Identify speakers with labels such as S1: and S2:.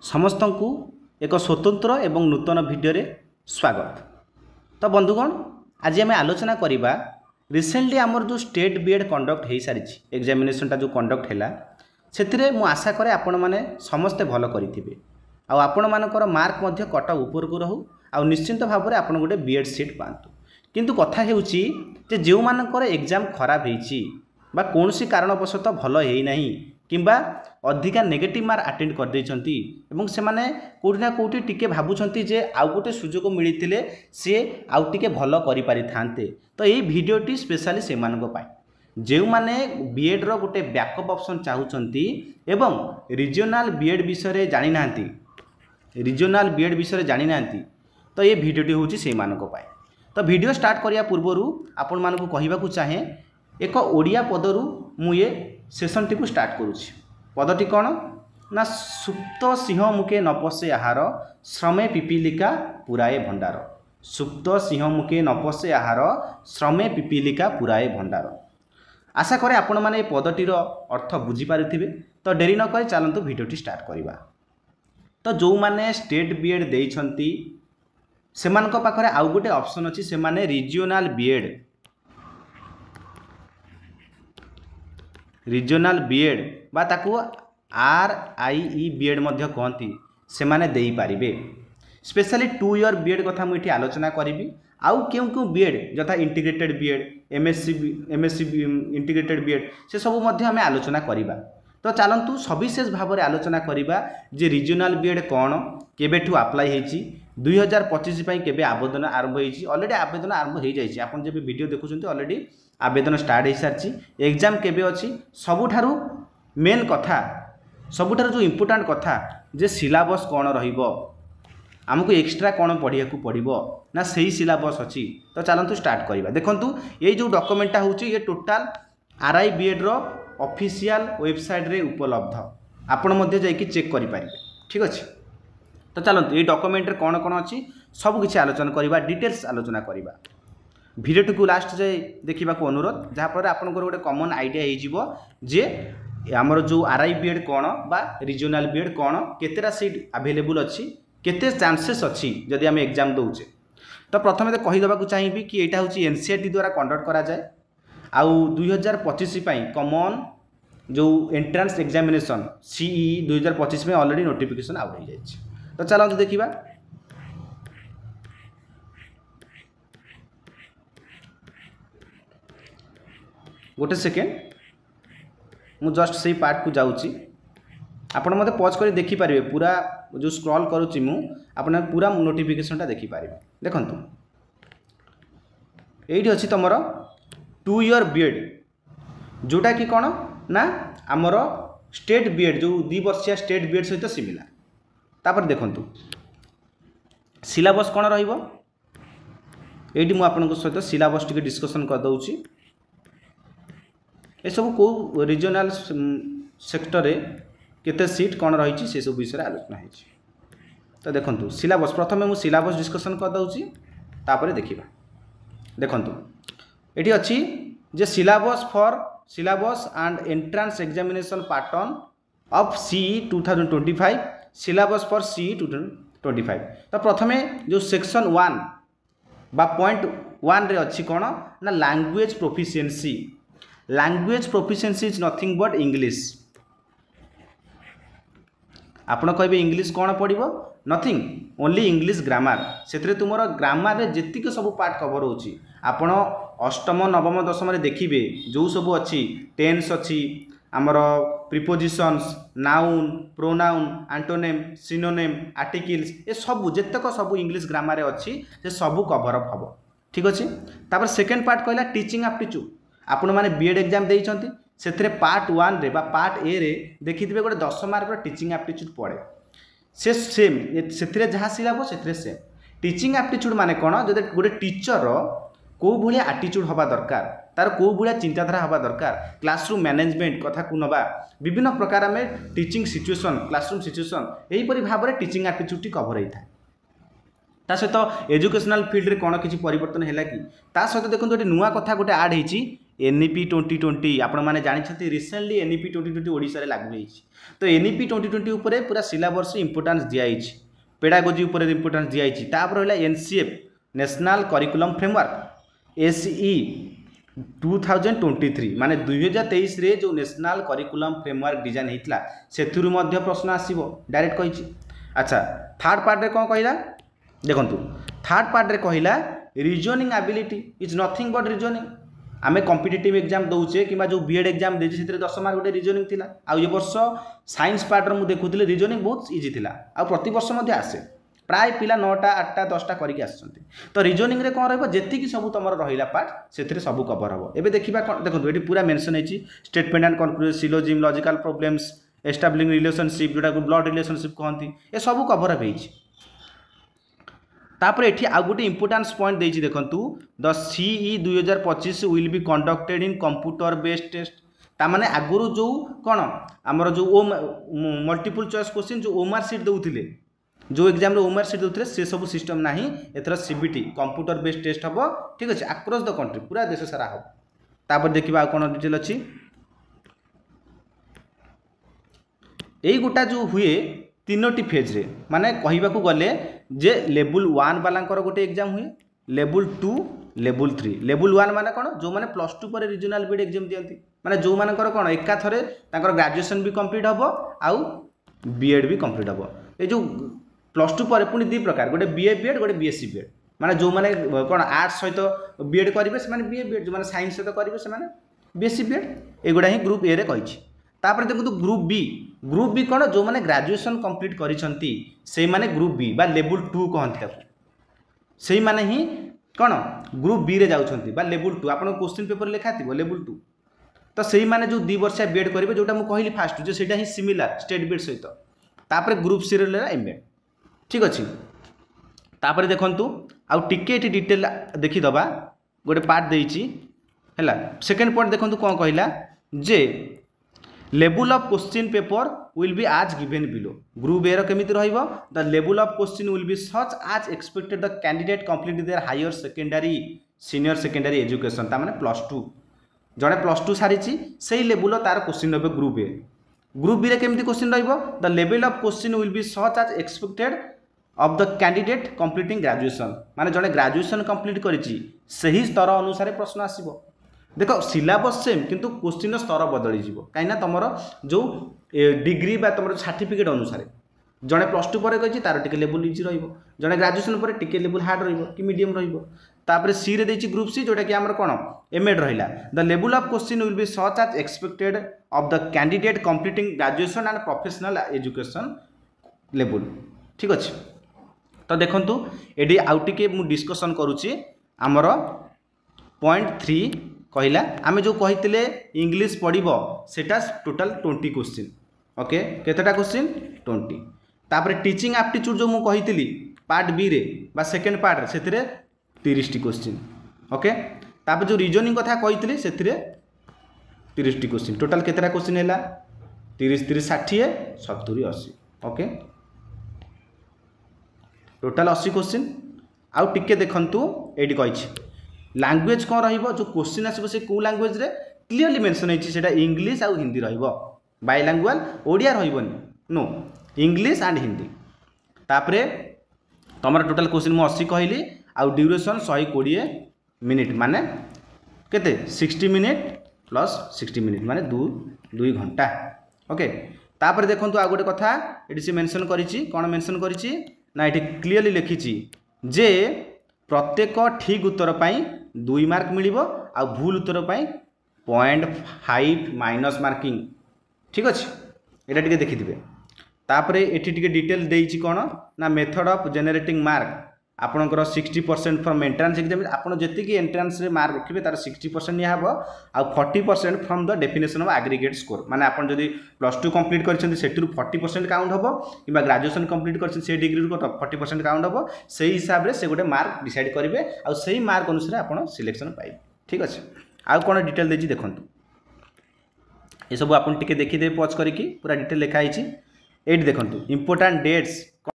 S1: समस्त को एक स्वतंत्र एवं नूतन भिडियो स्वागत। तो बंधुगण आज आम आलोचना करवा रिसेंटली आमर जो स्टेट बीएड कंडक्ट हो सारी एग्जामिनेशनटा जो कंडक्ट है से मु आशा करे आपण मैंने समस्ते भल करेंगे आपण मानकर मार्क कट ऊपर को रहू आ निश्चिंत भाव में आप गोटे बीएड सीट पातु। किंतु कथा होउची जे जो मानकर एग्जाम खराब होईची बा कौनसी कारणवशत भल है किंबा अधिका नेगेटिव मार्क अटेंड कर देइछंती एवं से माने कोठी ना कोठी टिके भाबुछंती जे आउ गोटे सुजोग मिलिथिले से आउ टिके भल करि पारि थांते। तो यही भिडियोटी स्पेशली से मानको पाए जो माने बीएड रो गोटे बैकअप ऑप्शन चाहुचंती एवं रीजनल बीएड विषय जानि नांती रीजनल बीएड विषय जानि नांती तो ये भिडियोटी होची से मानको पाए। तो वीडियो स्टार्ट करिया पूर्वरु आपण मानको कहिबाकू चाहे एक ओडिया पदरु मु ये सेशन टी को स्टार्ट करुछि। पदटी कौन ना सुप्त सिंह मुखे न पशे आहार श्रमे पिपीलिका पुराए भंडार। सुप्त सिंह मुखे न पशे आहार श्रमे पिपीलिका पुराए भंडार। आशा करे आपण माने पदटीर अर्थ बुझी पारिथिबे। तो डेरी न करे चलंतु वीडियोटी स्टार्ट करिबा। तो जो माने स्टेट बीएड देइछंती सेमानक पाखरे आउ गोटे ऑप्शन अछि से माने रीजनल बीएड रीजनल बीएड बा ताकू RIE बीएड मध्य कहती से माने देई पारिबे। स्पेशली 2 ईयर बीएड कथा मुझे आलोचना करी आउ क्यों क्यों बीएड जथा integrated BEd MSc integrated BEd से सब मध्य आम आलोचना करिबा। तो चलतु सविशेष भाव में आलोचना करिबा जे रीजनल बीएड कौन केबेठू अप्लाई होईची 2025 केबे आवेदन आरंभ होईची। ऑलरेडी आवेदन आरंभ हो जाइए। आप जब वीडियो देखुछंती ऑलरेडी आवेदन स्टार्ट हो सारी। एग्जाम केबे अछि सबुठारु मेन कथा सबुठारु जो इम्पोर्टेंट कथा जे सिलेबस कौन रहिबो आमको एक्स्ट्रा कौन पढ़िया पड़ो ना सही सिलेबस अच्छी। तो चलतु स्टार्ट करवा। देखंतु ये जो डॉक्यूमेंटा होची ये टोटाल RI बीएड रो ऑफिशियल वेबसाइट रे उपलब्ध आपण मध्य जाइए चेक करि पारिबे। ठीक अच्छे। तो चलतु ये डॉक्यूमेंट रे कौन कौन अच्छी सब किसी आलोचना करवा डिटेल्स आलोचना करवा। भिडियोटी को लास्ट जाए देखा अनुरोध जहाँफल आप गोटे कॉमन आइडिया हो जे आमर जो RI बीएड कौन बा रीजनल बीएड कौन केतेटा सीट अवेलेबल अच्छी केते चांसेस अच्छी जदि आम एग्जाम दौचे। तो प्रथम तो कहीदेवा चाहिए कि यहाँ हूँ NCERT द्वारा कंडक्ट करा जाए आउ 2025 कॉमन जो एंट्रांस एग्जामिनेशन CE 2025 में ऑलरेडी नोटिफिकेशन आउट हो जाए। तो चलते देखा गोटे सेकेंड मु जस्ट से पार्ट को जाऊँगी आपण मत पॉज कर देखिपारे पूरा जो स्क्रॉल करुच्ची मु आपन पूरा नोटिफिकेशनटा देखिपारे। देखंतु एठी अछि तमर 2 ईयर बीएड जोटा कि कौन ना आमर स्टेट बीएड जो 2 वर्षिया स्टेट बीएड सहित सिमिलर। तापर देखंतु सिलेबस कौन रहिबो एठी मु आपन सहित सिलेबस टिके डिस्कशन कर दउची। ये सब को रीजनल सेक्टर रे केते सीट कौन रही से सब विषय आलोचना है। तो देखंतु सिलेबस प्रथम मु सिलेबस डिस्कशन कर दउची तापर देखिबा। देखंतु एठी अछि जे syllabus and entrance examination pattern of CE 2025 syllabus for CE 2025। तो प्रथमे जो सेक्शन 1 बा पॉइंट 1 रे अछि कोन ना language proficiency. Language proficiency is nothing but English. आपण कहे इंग्लिश कौन पढ़ो नथिंग ओनली इंग्लिश ग्रामर से तुम ग्रामर रे जेतिक सब पार्ट कवर होची आपण अष्टम नवम दशम देखिए जो सब अच्छी टेन्स अच्छी आमर prepositions noun pronoun antonym synonym articles ये सब जेतक सब इंग्लिश ग्रामर अच्छी से सब कवर अप हम। ठीक अच्छे। तापर सेकेंड पार्ट कहला टीचिंग एप्टीट्यूड आपण माने बीएड एग्जाम देइछंती से पार्ट 1 रे बा पार्ट ए रे देखिथिबे गोटे 10 मार्क टीचिंग एप्टीट्यूड पड़े से सेम से जहाँ सिलेबस से सेम। टीचिंग एप्टीट्यूड माने कौन जब गोटे टीचर कौ भाया आटीट्यूड हवा दरकार तार कौ भाया चिंताधारा हवा दरकार क्लासरूम मैनेजमेंट कथा को नवा विभिन्न प्रकार में टीचिंग सिचुएशन क्लासरूम सिचुएशन यहीपरि भाव में टीचिंग एप्टीट्यूड कवर होता है। ता सहित एजुकेशनल फील्ड रे कौन किसी परिवर्तन है कि ता सहित देखो गोटे नुआ कथा गोटे आड होती एनईपी 2020 आपण माने जानिछथि रिसेंटली एनईपी 2020 ओडिसा रे लागू होईछि। तो एनईपी 2020 ऊपर पूरा सिलेबस इंपोर्टेंस दिया होईछि, पेडागोजी ऊपर इंपोर्टेंस दिया होईछि। तापर होला NCF national curriculum framework SE 2023 माने 2023 रे जो नेशनल करिकुलम फ्रेमवर्क डिजाइन हेतला सेथुरु मध्य प्रश्न आसीबो डायरेक्ट कहिछि। अच्छा थर्ड पार्ट रे कोन कहिला देखंतु, थर्ड पार्ट रे कहिला reasoning ability is nothing but reasoning. आमे कॉम्पिटिटिव एग्जाम दउचे किबा जो बीएड एग्जाम देछि सेतरे 10 मार्क गोटे रीजनिंग थिला। आ ये वर्ष साइंस पार्ट रे मु देखुथिले रीजनिंग बहुत इजी थिला। आ प्रति वर्ष मध्ये आसे प्राय पिला 9टा 8टा 10टा करिक आछंती। तो रीजनिंग रे कोन रहबो जेति कि सब तमर रहिला पार्ट सेथरे सब कवर हबो। एबे देखिबा देखंतु एटी पूरा मेंशन हेछि statement and conclusion syllogism logical problems establishing relationship जोटा को ब्लड रिलेशनशिप कहंती ए सब कवर हेछि। तापर एठी आ गोटे इंपोर्टेंस पॉइंट देछि देखंतु the CE 2025 will be conducted in computer based test. ता माने आगुरु जो कोन हमर जो ओ मल्टीपल चॉइस क्वेश्चन जो ओमार सीट दउथिले जो एग्जाम रे ओमार सीट दउथिले से सब सिस्टम नाही। एथरा सीबीटी कंप्यूटर बेस्ड टेस्ट हबो, ठीक अछि, अक्रॉस द कंट्री पूरा देश सारा हबो। तापर देखिबा आ कोन डिटेल अछि एई गोटा जो हुए तीनोटी फेज रे माने कहिबा को गले जे लेवल 1 वालांकर गोटे एग्जाम हुए, लेवल 2 लेवल 3। लेवल 1 माने कोन जो माने प्लस 2 पर रीजनल बीएड एग्जाम दियंती माने जो मानकर कोन एका थरे तांकर ग्रेजुएशन भी कंप्लीट हबो आउ बीएड भी कंप्लीट हबो। ए जो प्लस 2 पर पुनी दि प्रकार गोटे बीए बीएड गोटे बीएससी बीएड माने जो माने कोन आर्ट्स सहित बीएड करिवे से माने बीए बीएड, जो माने साइंस सहित करिवे से माने बीएससी बीएड। एगुडा ही ग्रुप ए रे कहिछि। तापर देखो ग्रुप बी कौन जो मैंने ग्रेजुएशन कंप्लीट करिसंती से माने ग्रुप बी बा लेवल 2 कहंती ताको से माने ही कौन ग्रुप बी रे जाउछंती बा लेवल 2 आपन क्वेश्चन पेपर लिखा थिबो लेवल 2। तो से माने जो 2 वर्ष बीएड करिवे जोटा मु कहली फास्ट जो सेटा ही सिमिलर स्टेट बीएड सहित। तापर ग्रुप सी रे एमएड, ठीक अछि। तापर देखंतु आ टिके एठी डिटेल देखि दबा गोटे पार्ट देइछि हैला। सेकंड पॉइंट देखंतु कोन कहिला जे level of question paper will be as given below. Group A केमिति रहिबो the level of question will be such as expected the candidate complete their higher secondary senior secondary education. ता माने plus 2 जणे plus 2 सारिछि सेही level तार question रहबे group A. Group B रे केमिति क्वेश्चन रहिबो the level of question will be such as expected of the candidate completing graduation माने जणे ग्रेजुएशन कंप्लीट करिछि सेही स्तर अनुसार प्रश्न आसीबो। देखो सिलेबस सेम किंतु क्वेश्चन स्तर बदली जीवो कहीं तुमर जो डिग्री बा तुम सर्टिफिकेट अनुसार जड़े प्लस 2 पर कही तार टिके लेवल इजी रहिबो, जड़े ग्रेजुएशन पर टिके लेवल हार्ड रहिबो कि मीडियम रहिबो। तापर सी रे देछि ग्रुप सी जोटा कि हमर कोन एमएड रहिला the level of question will be such as expected of the candidate completing graduation and professional education level, ठीक अछि। तो देखंतु एडी आउ टिके मु डिस्कशन करूची हमर पॉइंट 3 कहला आमे जो कहितले इंग्लिश पढ़िबो सेटा टोटल 20 क्वेश्चन। ओके केतेटा क्वेश्चन 20। तापर टीचिंग एप्टीट्यूड जो मु कहितली पार्ट बी रे बा सेकंड पार्ट रे सेतिरे 30 टी क्वेश्चन। ओके तापर जो रीजनिंग कथा कहितली सेतिरे 30 टी क्वेश्चन। टोटल केतेटा क्वेश्चन हैला 30 30 60 70 80। Okay total 80 question. आउ टिके देखंतु एडी कहिछि लैंग्वेज कौन रहिबो जो क्वेश्चन आसीबो से को लैंग्वेज रे क्लियरली मेंशन हेछि सेटा इंग्लिश आ हिंदी रहिबो बायलैंग्वेज ओडिया रहिबोनी नो इंग्लिश एंड हिंदी। तापरे तमर टोटल क्वेश्चन मु 80 कहली आ ड्यूरेशन 120 मिनिट माने केते 60 मिनिट प्लस 60 मिनिट माने 2 घंटा। ओके तापरे देखंतु आ गोटे कथा एडी से मेंशन करिछि कोन मेंशन करिछि ना एठी क्लियरली लिखिछि जे प्रत्येक ठीक उत्तर पाई 2 मार्क मिलिबो आ भूल उत्तर पाई 0.5 माइनस मार्किंग, ठीक अछि। एटा टिके देखिथिबे। तापरे एठी टिके डिटेल देइछि कोन ना मेथड ऑफ जनरेटिंग मार्क आपनकर 60% फ्रॉम एंट्रेंस एग्जाम आपन जेति कि एंट्रेंस रे मार्क रखिबे तार 60% निया हबो आ 40% from the definition of aggregate score माने आपन जदी प्लस 2 कंप्लीट करछन सेटरू 40% काउंट हबो किबा ग्रेजुएशन कंप्लीट करछन से डिग्री को 40% काउंट हबो सेही हिसाब रे से गोटे मार्क डिसाइड करिवे आ सेही मार्क अनुसार आपन सिलेक्शन पाइबे, ठीक अछि। आ कोन डिटेल देछि देखंतु ए सब आपन टिके देखि दे पॉज करिकि पूरा डिटेल लिखा आइछि एठी देखंतु इंपोर्टेंट डेट्स